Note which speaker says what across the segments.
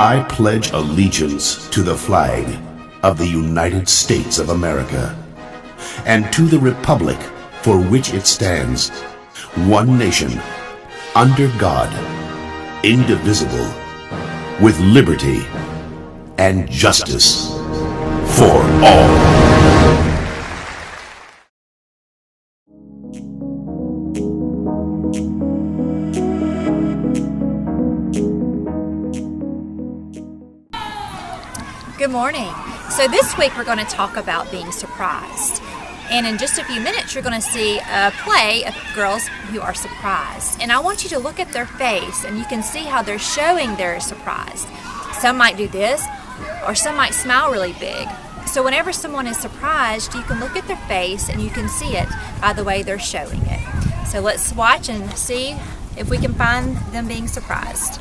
Speaker 1: I pledge allegiance to the flag of the United States of America and to the republic for which it stands, one nation, under God, indivisible, with liberty and justice for all.
Speaker 2: Good morning. So this week we're going to talk about being surprised. And in just a few minutes you're going to see a play of girls who are surprised. And I want you to look at their face and you can see how they're showing they're surprised. Some might do this or some might smile really big. So whenever someone is surprised, you can look at their face and you can see it by the way they're showing it. So let's watch and see if we can find them being surprised.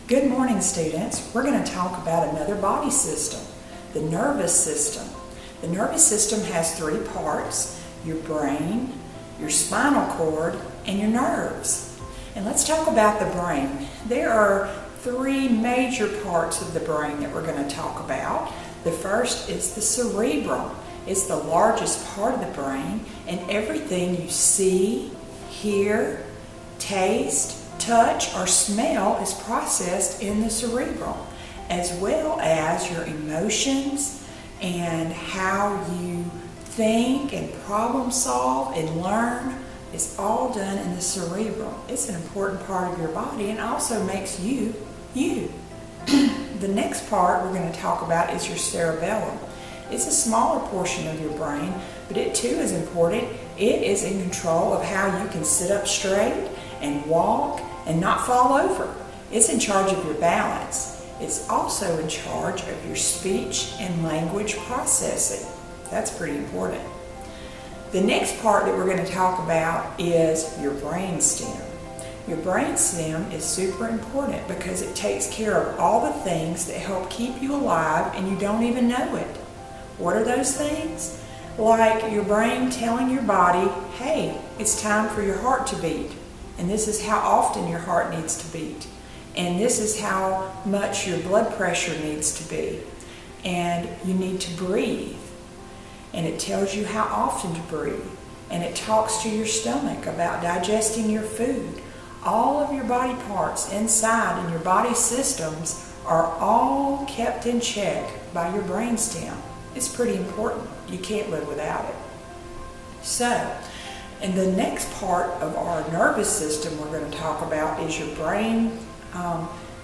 Speaker 3: Good morning, students. We're going to talk about another body system, the nervous system. The nervous system has three parts: your brain, your spinal cord, and your nerves. And let's talk about the brain. There are three major parts of the brain that we're going to talk about. The first is the cerebrum. It's the largest part of the brain, and everything you see, hear, taste, touch, or smell is processed in the cerebrum, as well as your emotions and how you think and problem solve and learn. It's all done in the cerebrum. It's an important part of your body and also makes you, you. The next part we're going to talk about is your cerebellum. It's a smaller portion of your brain, but it too is important. It is in control of how you can sit up straight and walk and not fall over. It's in charge of your balance. It's also in charge of your speech and language processing. That's pretty important. The next part that we're going to talk about is your brain stem. Your brain stem is super important because it takes care of all the things that help keep you alive and you don't even know it. What are those things? like your brain telling your body, hey, it's time for your heart to beat. And this is how often your heart needs to beat. And this is how much your blood pressure needs to be. And you need to breathe. And it tells you how often to breathe. And it talks to your stomach about digesting your food. All of your body parts inside and your body systems are all kept in check by your brainstem. It's pretty important. You can't live without it. So, and the next part of our nervous system we're going to talk about is your brain,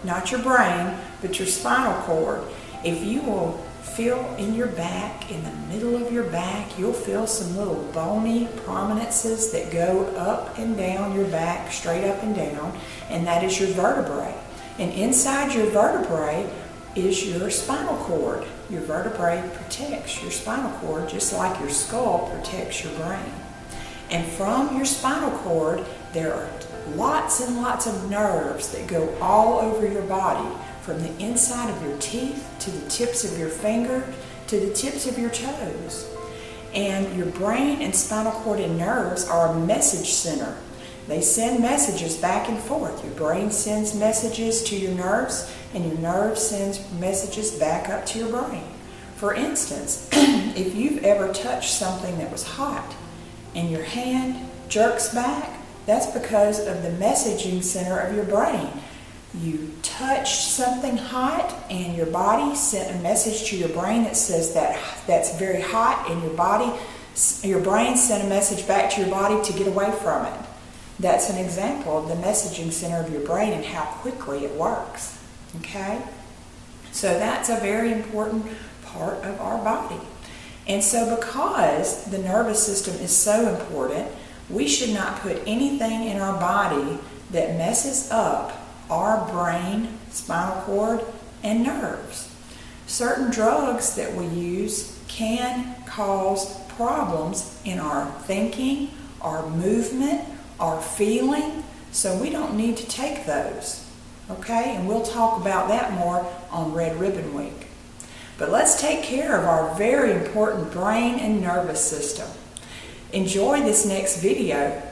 Speaker 3: not your brain, but your spinal cord. If you will feel in your back, in the middle of your back, you'll feel some little bony prominences that go up and down your back, straight up and down, and that is your vertebrae. And inside your vertebrae is your spinal cord. Your vertebrae protects your spinal cord just like your skull protects your brain. And from your spinal cord, there are lots and lots of nerves that go all over your body, from the inside of your teeth to the tips of your fingers to the tips of your toes. And your brain and spinal cord and nerves are a message center. They send messages back and forth. Your brain sends messages to your nerves, and your nerves sends messages back up to your brain. For instance, if you've ever touched something that was hot and your hand jerks back, that's because of the messaging center of your brain. You touched something hot and your body sent a message to your brain that says that that's very hot, and your brain sent a message back to your body to get away from it. That's an example of the messaging center of your brain and how quickly it works. Okay? So that's a very important part of our body. And so because the nervous system is so important, we should not put anything in our body that messes up our brain, spinal cord, and nerves. Certain drugs that we use can cause problems in our thinking, our movement, our feeling, so we don't need to take those. Okay? And we'll talk about that more on Red Ribbon Week. But let's take care of our very important brain and nervous system. Enjoy this next video.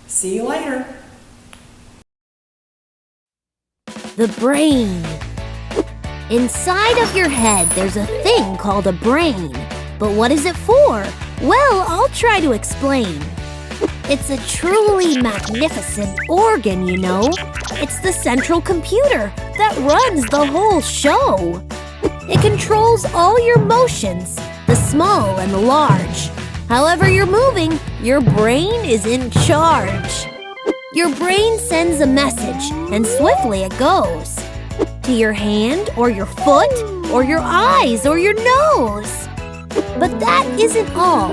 Speaker 3: See you later.
Speaker 4: The brain. Inside of your head, there's a thing called a brain. But what is it for? Well, I'll try to explain. It's a truly magnificent organ, you know. It's the central computer that runs the whole show. It controls all your motions, the small and the large. However you're moving, your brain is in charge. Your brain sends a message, and swiftly it goes. To your hand, or your foot, or your eyes, or your nose. But that isn't all.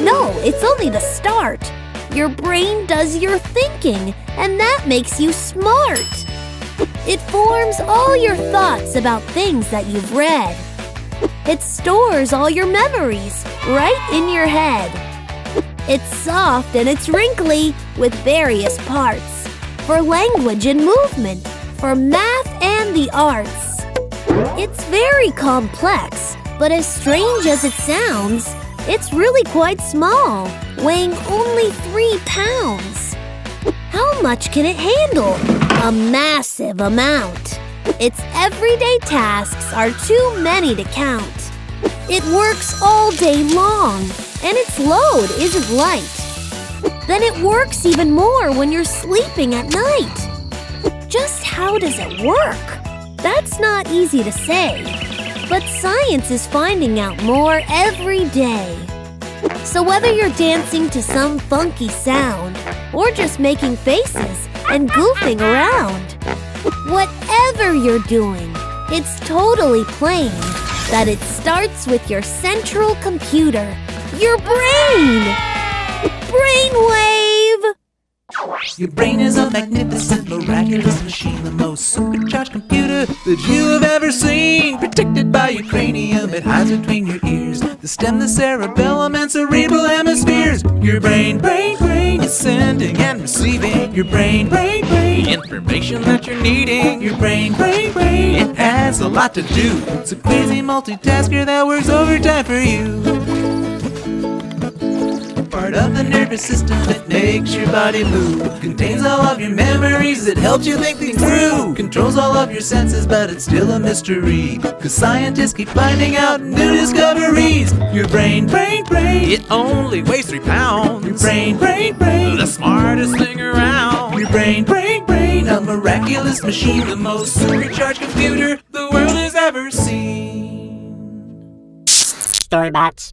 Speaker 4: No, it's only the start. Your brain does your thinking, and that makes you smart. It forms all your thoughts about things that you've read. It stores all your memories right in your head. It's soft and it's wrinkly with various parts for language and movement, for math and the arts. It's very complex, but as strange as it sounds, it's really quite small, weighing only 3 pounds. How much can it handle? A massive amount. Its everyday tasks are too many to count. It works all day long, and its load isn't light. Then it works even more when you're sleeping at night. Just how does it work? That's not easy to say, but science is finding out more every day. So whether you're dancing to some funky sound, or just making faces and goofing around, whatever you're doing, it's totally plain that it starts with your central computer, your brain! Brainwave!
Speaker 5: Your brain is a magnificent, miraculous machine, the most supercharged computer that you have ever seen. Protected by your cranium, it hides between your ears, the stem, the cerebellum, and cerebral hemispheres. Your brain is sending and receiving. Your brain, information that you're needing. Your brain, it has a lot to do. It's a crazy multitasker that works overtime for you. part of the nervous system that makes your body move. Contains all of your memories that helps you think things through. Controls all of your senses, but it's still a mystery, 'cause scientists keep finding out new discoveries. Your brain, it only weighs 3 pounds. Your brain, the smartest thing around. Your brain, a miraculous machine, the most supercharged computer the world has ever seen.
Speaker 4: Storybots.